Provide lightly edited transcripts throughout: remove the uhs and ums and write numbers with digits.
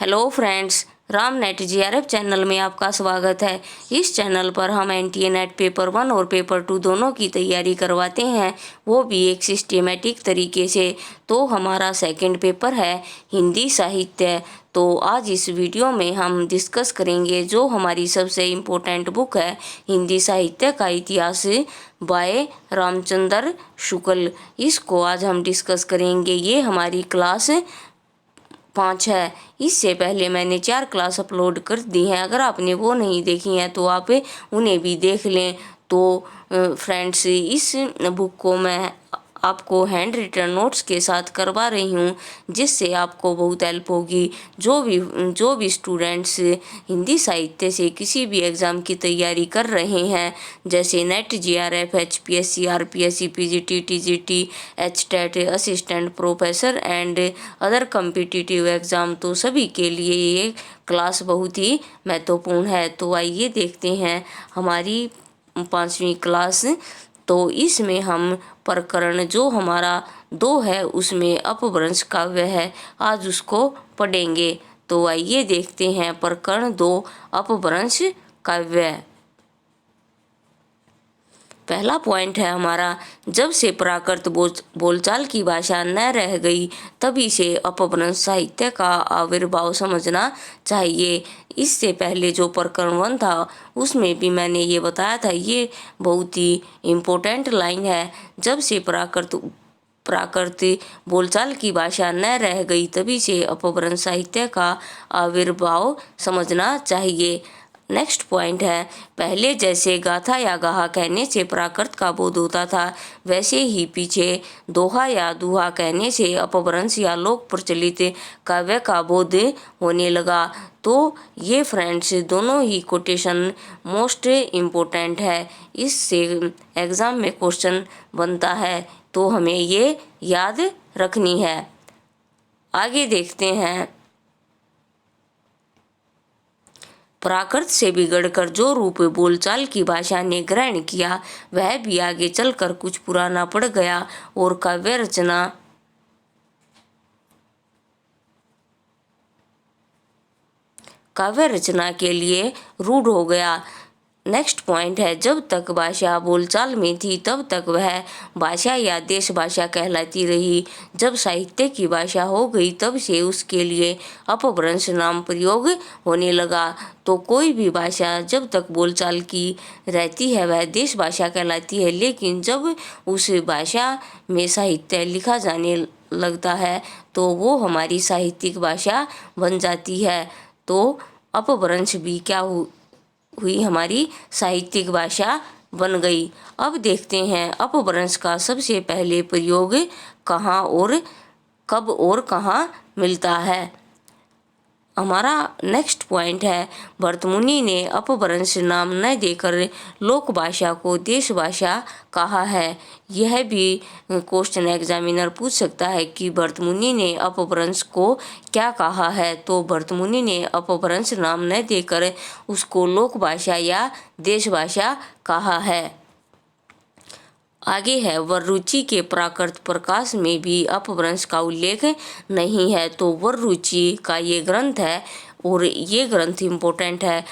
Hello friends, Ram net GRF channel में आपका स्वागत है। इस चैनल पर हम एनटीए नेट पेपर 1 और पेपर 2 दोनों की तैयारी करवाते हैं, वो भी एक सिस्टेमेटिक तरीके से। तो हमारा सेकंड पेपर है हिंदी साहित्य। तो आज इस वीडियो में हम डिस्कस करेंगे जो हमारी सबसे इम्पोर्टेंट बुक है हिंदी साहित्य का इतिहास बाय रामचंद्र शुक्ल। इसको आज हम डिस्कस करेंगे। ये हमारी क्लास 5 है। इससे पहले मैंने 4 क्लास अपलोड कर दी हैं। अगर आपने वो नहीं देखी हैं तो आप उन्हें भी देख लें। तो फ्रेंड्स, इस बुक को मैं आपको हैंड रिटन नोट्स के साथ करवा रही हूँ, जिससे आपको बहुत हेल्प होगी। जो भी स्टूडेंट्स हिंदी साहित्य से किसी भी एग्ज़ाम की तैयारी कर रहे हैं, जैसे net, GRF, HPSC, RPSC, PGT, TGT, HTET, assistant professor and other competitive exam, तो सभी के लिए ये क्लास बहुत ही महत्वपूर्ण है। तो आइए देखते हैं हमारी 5वीं क्लास। तो इसमें हम प्रकरण जो हमारा 2 है उसमें अपभ्रंश काव्य है, आज उसको पढ़ेंगे। तो आइए देखते हैं प्रकरण 2 अपभ्रंश काव्य। पहला पॉइंट है हमारा, जब से प्राकृत बोलचाल की भाषा न रह गई तभी से अपभ्रंश साहित्य का आविर्भाव समझना चाहिए। इससे पहले जो प्रकरण 1 था उसमें भी मैंने ये बताया था, ये बहुत ही इम्पोर्टेंट लाइन है। जब से प्राकृत बोलचाल की भाषा न रह गई तभी से अपभ्रंश साहित्य का आविर्भाव समझना चाहिए। नेक्स्ट पॉइंट है, पहले जैसे गाथा या गाहा कहने से प्राकृत का बोध होता था, वैसे ही पीछे दोहा या दुहा कहने से अपभ्रंश या लोक प्रचलित काव्य का बोध होने लगा। तो ये फ्रेंड्स दोनों ही कोटेशन मोस्ट इम्पोर्टेंट है, इससे एग्ज़ाम में क्वेश्चन बनता है, तो हमें ये याद रखनी है। आगे देखते हैं, प्राकृत से बिगड़कर जो रूप बोलचाल की भाषा ने ग्रहण किया वह भी आगे चलकर कुछ पुराना पड़ गया और काव्य रचना के लिए रूढ़ हो गया। नेक्स्ट पॉइंट है, जब तक भाषा बोलचाल में थी तब तक वह भाषा या देश भाषा कहलाती रही। जब साहित्य की भाषा हो गई तब से उसके लिए अपभ्रंश नाम प्रयोग होने लगा। तो कोई भी भाषा जब तक बोलचाल की रहती है वह देश भाषा कहलाती है, लेकिन जब उस भाषा में साहित्य लिखा जाने लगता है तो वो हमारी साहित्यिक भाषा बन जाती है। तो अपभ्रंश भी क्या हुई, हमारी साहित्यिक भाषा बन गई। अब देखते हैं अपभ्रंश का सबसे पहले प्रयोग कहाँ और कब और कहाँ मिलता है। हमारा नेक्स्ट पॉइंट है, भरतमुनि ने अपभ्रंश नाम न देकर लोक भाषा को देश भाषा कहा है। यह भी क्वेश्चन एग्जामिनर पूछ सकता है कि भरतमुनि ने अपभ्रंश को क्या कहा है। तो भरतमुनि ने अपभ्रंश नाम न देकर उसको लोक भाषा या देश भाषा कहा है। आगे है, वररुचि के प्राकृत प्रकाश में भी अपभ्रंश का उल्लेख नहीं है। तो वररुचि का ये ग्रंथ है और ये ग्रंथ इम्पोर्टेंट है।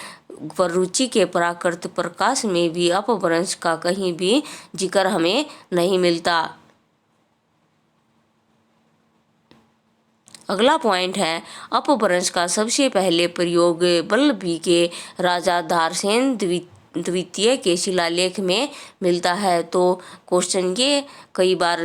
वररुचि के प्राकृत प्रकाश में भी अपभ्रंश का कहीं भी जिक्र हमें नहीं मिलता। अगला पॉइंट है, अपभ्रंश का सबसे पहले प्रयोग वल्लभी के राजा धारसेन द्वितीय के शिलालेख में मिलता है। तो क्वेश्चन ये कई बार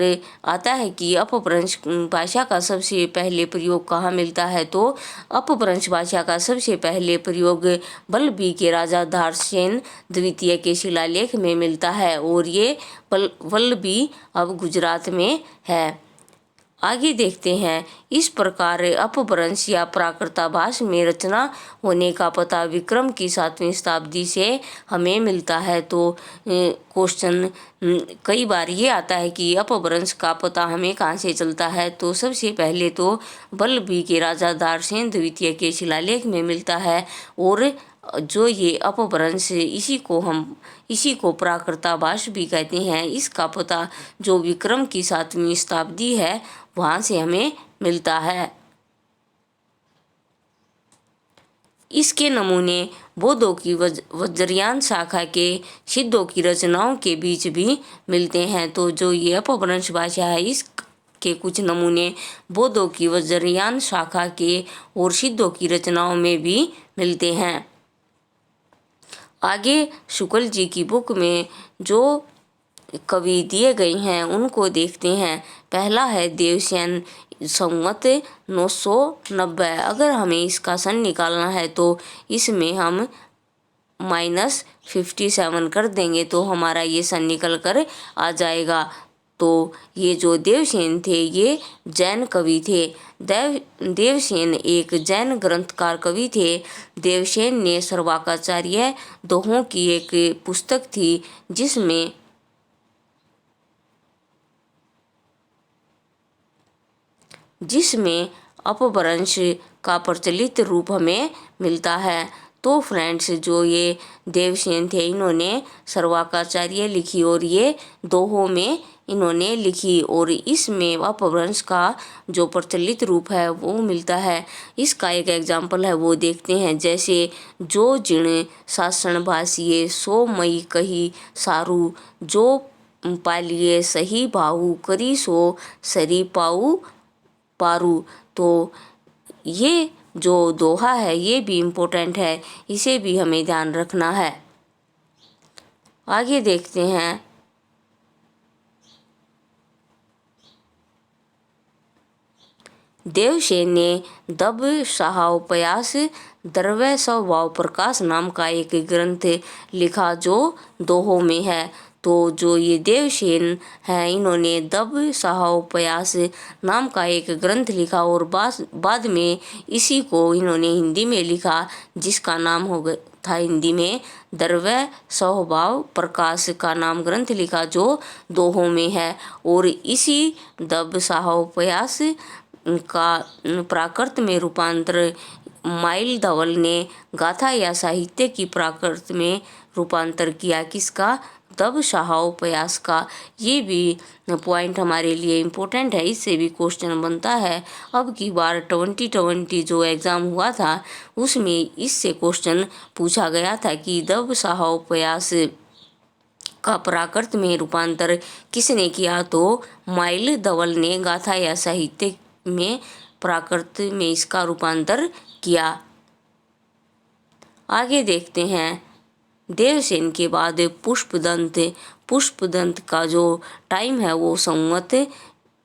आता है कि अपभ्रंश भाषा का सबसे पहले प्रयोग कहाँ मिलता है। तो अपभ्रंश भाषा का सबसे पहले प्रयोग वल्लभी के राजा धारसेन द्वितीय के शिलालेख में मिलता है और ये वल्लभी अब गुजरात में है। आगे देखते हैं, इस प्रकार अपभ्रंश या प्राकृताभास में रचना होने का पता विक्रम की 7वीं शताब्दी से हमें मिलता है। तो क्वेश्चन कई बार ये आता है कि अपभ्रंश का पता हमें कहाँ से चलता है। तो सबसे पहले तो वल्लभी के राजा धारसेन द्वितीय के शिलालेख में मिलता है और जो ये अपभ्रंश इसी को प्राकृताभास भी कहते हैं। इसका पता जो विक्रम की 7वीं शताब्दी है वहाँ से हमें मिलता है। इसके नमूने बौद्धों की वज्रयान शाखा के सिद्धों की रचनाओं के बीच भी मिलते हैं। तो जो ये अपभ्रंश भाषा है इसके कुछ नमूने बौद्धों की वज्रयान शाखा के और सिद्धों की रचनाओं में भी मिलते हैं। आगे शुक्ल जी की बुक में जो कवि दिए गए हैं उनको देखते हैं। पहला है देवसेन संवत 990। अगर हमें इसका सन निकालना है तो इसमें हम -57 कर देंगे तो हमारा ये सन निकल कर आ जाएगा। तो ये जो देवसेन थे ये जैन कवि थे। देवसेन एक जैन ग्रंथकार कवि थे। देवसेन ने सर्वाकाचार्य दोहों की एक पुस्तक थी जिसमें अपभ्रंश का प्रचलित रूप हमें मिलता है। तो फ्रेंड्स जो ये देवसेन थे इन्होंने सर्वाकाचार्य लिखी और ये दोहों में इन्होंने लिखी और इसमें अपभ्रंश का जो प्रचलित रूप है वो मिलता है। इसका एक एग्जाम्पल है वो देखते हैं। जैसे जो जिण शासन भाषिए सो मई कही सारू, जो पालिए सही भाऊ करी सो सरी पाऊ पारू। तो ये जो दोहा है ये भी इम्पोर्टेंट है, इसे भी हमें ध्यान रखना है। आगे देखते हैं। देवसेन ने दब साहोपयास द्रव्य स्वभाव प्रकाश नाम का एक ग्रंथ लिखा जो दोहों में है। तो जो ये देवसेन है इन्होंने दब साहोपयास नाम का एक ग्रंथ लिखा और बाद में इसी को इन्होंने हिंदी में लिखा जिसका नाम हो गया था हिंदी में द्रव्य स्वभाव प्रकाश का नाम ग्रंथ लिखा जो दोहों में है। और इसी दब साहोपयास का प्राकृत में रूपांतर माइल धवल ने गाथा या साहित्य की प्राकृत में रूपांतर किया। किसका? दब साहोपयास का। ये भी पॉइंट हमारे लिए इम्पोर्टेंट है, इससे भी क्वेश्चन बनता है। अब की बार 2020 जो एग्ज़ाम हुआ था उसमें इससे क्वेश्चन पूछा गया था कि दब साहोपयास का प्राकृत में रूपांतर किसने किया? तो माइल धवल ने गाथा या साहित्य में प्राकृत में इसका रूपांतर किया। आगे देखते हैं। देवसेन के बाद पुष्पदंत का जो टाइम है वो संवत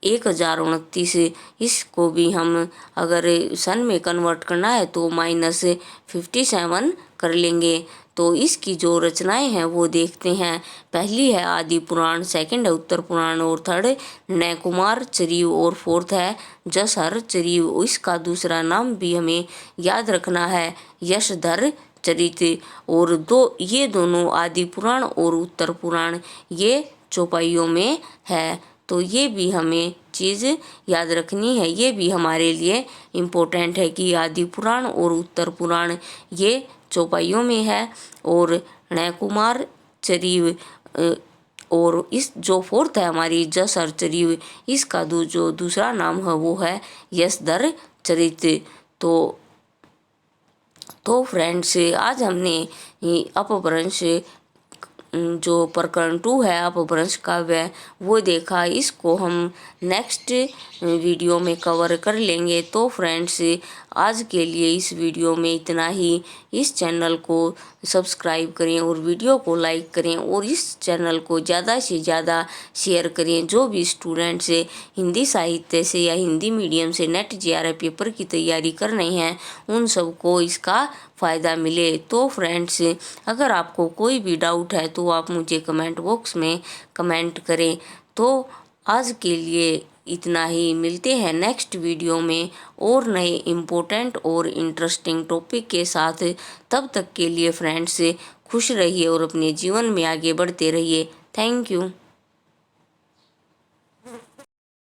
1029। इसको भी हम अगर सन में कन्वर्ट करना है तो -57 कर लेंगे। तो इसकी जो रचनाएं हैं वो देखते हैं। पहली है आदि पुराण, सेकंड है उत्तर पुराण और थर्ड नयकुमार चरिव और फोर्थ है जसहर चरिव। इसका दूसरा नाम भी हमें याद रखना है यशधर चरित। और ये दोनों आदि पुराण और उत्तर पुराण ये चौपाइयों में है। तो ये भी हमें चीज़ याद रखनी है, ये भी हमारे लिए इम्पोर्टेंट है कि आदि पुराण और उत्तर पुराण ये चौपाइयों में है। और नयकुमार चरिव और इस जो फोर्थ है हमारी जसहर चरिव, इसका जो दूसरा नाम है वो है यशधर चरित। तो फ्रेंड्स आज हमने अपभ्रंश जो प्रकरण 2 है अपभ्रंश काव्य वो देखा। इसको हम नेक्स्ट वीडियो में कवर कर लेंगे। तो फ्रेंड्स आज के लिए इस वीडियो में इतना ही। इस चैनल को सब्सक्राइब करें और वीडियो को लाइक करें और इस चैनल को ज़्यादा से ज़्यादा शेयर करें। जो भी स्टूडेंट्स हिंदी साहित्य से या हिंदी मीडियम से नेट JRF पेपर की तैयारी कर रहे हैं उन सबको इसका फ़ायदा मिले। तो फ्रेंड्स अगर आपको कोई भी डाउट है तो आप मुझे कमेंट बॉक्स में कमेंट करें। तो आज के लिए इतना ही। मिलते हैं नेक्स्ट वीडियो में और नए इम्पोर्टेंट और इंटरेस्टिंग टॉपिक के साथ। तब तक के लिए फ्रेंड्स खुश रहिए और अपने जीवन में आगे बढ़ते रहिए। Thank you.